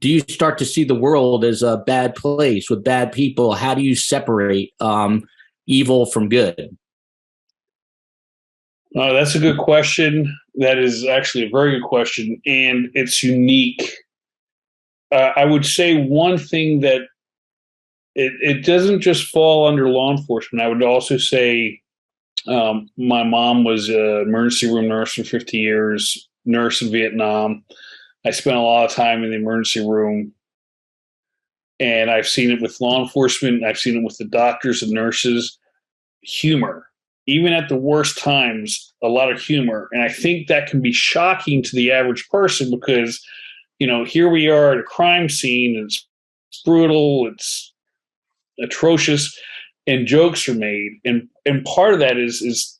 do you start to see the world as a bad place with bad people? How do you separate evil from good? That's a good question. That is actually a very good question, and it's unique. I would say one thing that it doesn't just fall under law enforcement. I would also say my mom was an emergency room nurse for 50 years, nurse in Vietnam. I spent a lot of time in the emergency room, and I've seen it with law enforcement. I've seen it with the doctors and nurses. Humor, even at the worst times, a lot of humor. And I think that can be shocking to the average person because, here we are at a crime scene. It's brutal. It's atrocious, and jokes are made. And part of that is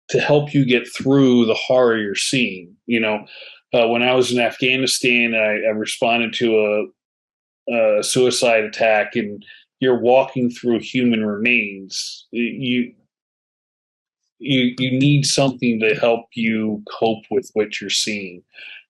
to help you get through the horror you're seeing. When I was in Afghanistan, I responded to a suicide attack, and you're walking through human remains. You need something to help you cope with what you're seeing.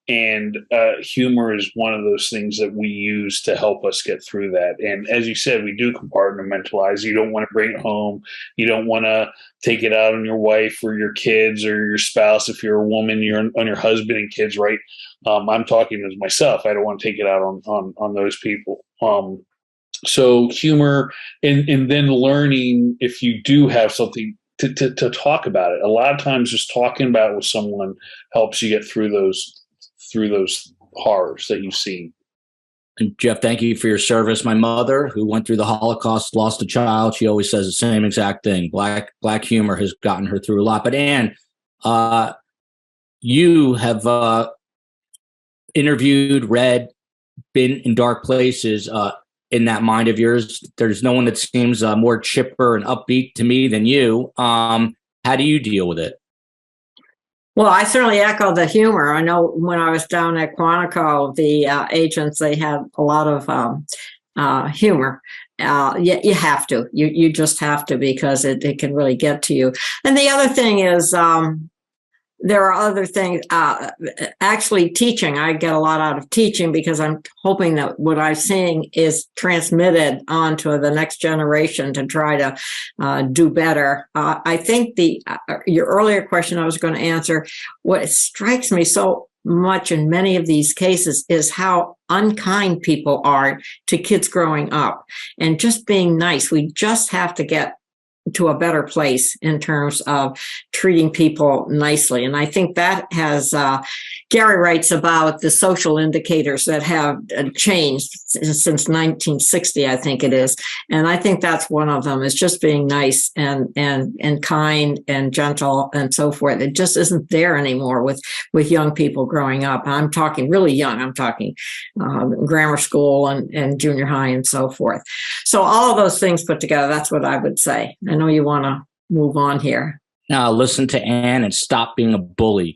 And humor is one of those things that we use to help us get through that. And as you said, we do compartmentalize. You don't want to bring it home. You don't want to take it out on your wife or your kids or your spouse. If you're a woman, you're on your husband and kids, right? I'm talking as myself. I don't want to take it out on those people. So humor, and then learning, if you do have something, to talk about it. A lot of times just talking about it with someone helps you get through those horrors that you've seen. And Jeff, thank you for your service. My mother, who went through the Holocaust, lost a child. She always says the same exact thing. Black humor has gotten her through a lot. But Ann, you have interviewed, read, been in dark places in that mind of yours. There's no one that seems more chipper and upbeat to me than you. How do you deal with it? Well, I certainly echo the humor. I know when I was down at Quantico, the agents, they had a lot of humor. You have to. You just have to, because it can really get to you. And the other thing is, there are other things. Actually, teaching. I get a lot out of teaching because I'm hoping that what I'm seeing is transmitted on to the next generation to try to do better. I think your earlier question I was going to answer, what strikes me so much in many of these cases is how unkind people are to kids growing up, and just being nice. We just have to get to a better place in terms of treating people nicely. And I think that has, Gary writes about the social indicators that have changed since 1960, I think it is. And I think that's one of them, is just being nice and kind and gentle and so forth. It just isn't there anymore with young people growing up. I'm talking really young. I'm talking grammar school and junior high and so forth. So all of those things put together, that's what I would say. I know you want to move on here. Now listen to Ann and stop being a bully.